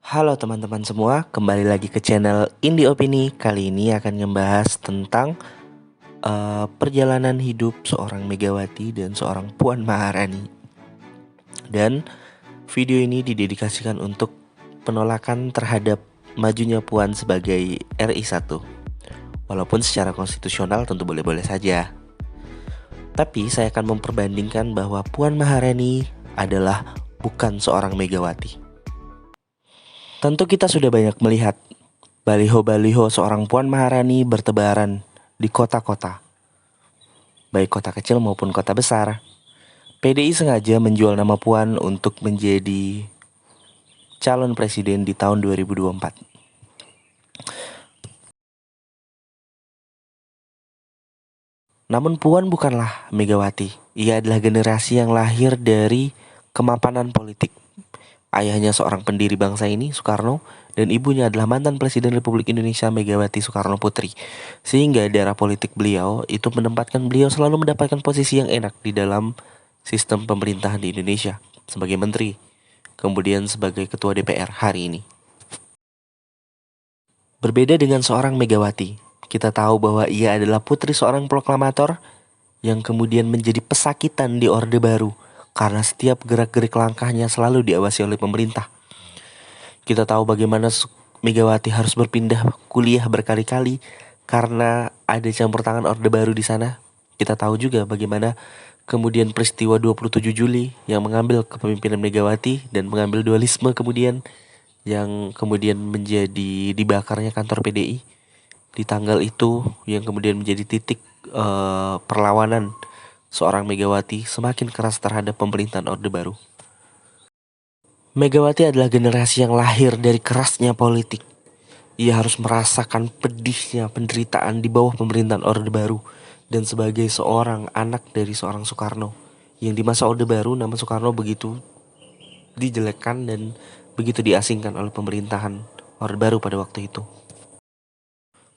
Halo teman-teman semua, kembali lagi ke channel Indi Opini. Kali ini akan ngebahas tentang perjalanan hidup seorang Megawati dan seorang Puan Maharani. Dan video ini didedikasikan untuk penolakan terhadap majunya Puan sebagai RI 1. Walaupun secara konstitusional tentu boleh-boleh saja. Tapi saya akan memperbandingkan bahwa Puan Maharani adalah bukan seorang Megawati. Tentu kita sudah banyak melihat baliho-baliho seorang Puan Maharani bertebaran di kota-kota, baik kota kecil maupun kota besar. PDI sengaja menjual nama Puan untuk menjadi calon presiden di tahun 2024. Namun Puan bukanlah Megawati. Ia adalah generasi yang lahir dari kemapanan politik. Ayahnya seorang pendiri bangsa ini, Soekarno, dan ibunya adalah mantan Presiden Republik Indonesia Megawati Soekarno Putri. Sehingga di era politik beliau itu menempatkan beliau selalu mendapatkan posisi yang enak di dalam sistem pemerintahan di Indonesia, sebagai menteri, kemudian sebagai ketua DPR hari ini. Berbeda dengan seorang Megawati, kita tahu bahwa ia adalah putri seorang proklamator yang kemudian menjadi pesakitan di Orde Baru karena setiap gerak-gerik langkahnya selalu diawasi oleh pemerintah. Kita tahu bagaimana Megawati harus berpindah kuliah berkali-kali karena ada campur tangan Orde Baru di sana. Kita tahu juga bagaimana kemudian peristiwa 27 Juli yang mengambil kepemimpinan Megawati dan mengambil dualisme kemudian yang kemudian menjadi dibakarnya kantor PDI di tanggal itu, yang kemudian menjadi titik perlawanan seorang Megawati semakin keras terhadap pemerintahan Orde Baru. Megawati adalah generasi yang lahir dari kerasnya politik. Ia harus merasakan pedihnya penderitaan di bawah pemerintahan Orde Baru. Dan sebagai seorang anak dari seorang Soekarno, yang di masa Orde Baru nama Soekarno begitu dijelekkan dan begitu diasingkan oleh pemerintahan Orde Baru pada waktu itu.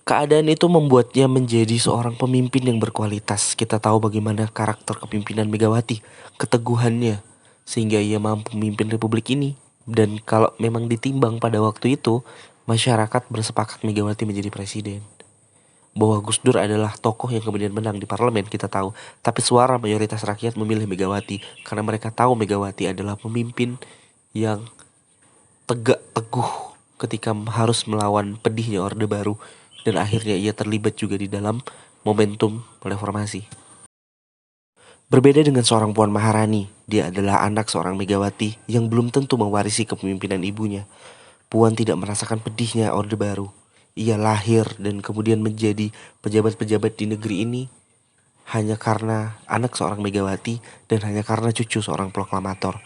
Keadaan itu membuatnya menjadi seorang pemimpin yang berkualitas. Kita tahu bagaimana karakter kepemimpinan Megawati, keteguhannya, sehingga ia mampu memimpin republik ini. Dan kalau memang ditimbang pada waktu itu, masyarakat bersepakat Megawati menjadi presiden. Bahwa Gus Dur adalah tokoh yang kemudian menang di parlemen, kita tahu. Tapi suara mayoritas rakyat memilih Megawati karena mereka tahu Megawati adalah pemimpin yang tegak teguh ketika harus melawan pedihnya Orde Baru. Dan akhirnya ia terlibat juga di dalam momentum reformasi. Berbeda dengan seorang Puan Maharani, dia adalah anak seorang Megawati yang belum tentu mewarisi kepemimpinan ibunya. Puan tidak merasakan pedihnya Orde Baru. Ia lahir dan kemudian menjadi pejabat-pejabat di negeri ini hanya karena anak seorang Megawati dan hanya karena cucu seorang proklamator.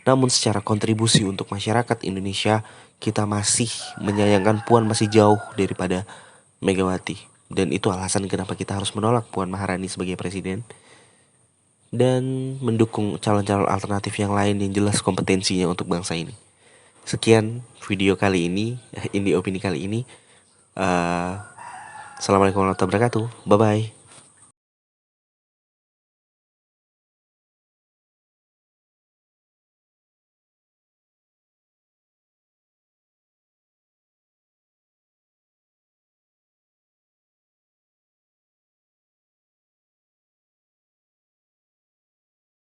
Namun secara kontribusi untuk masyarakat Indonesia, kita masih menyayangkan Puan masih jauh daripada Megawati. Dan itu alasan kenapa kita harus menolak Puan Maharani sebagai presiden dan mendukung calon-calon alternatif yang lain yang jelas kompetensinya untuk bangsa ini. Sekian video kali ini, Indi Opini kali ini. Assalamualaikum warahmatullahi wabarakatuh. Bye-bye.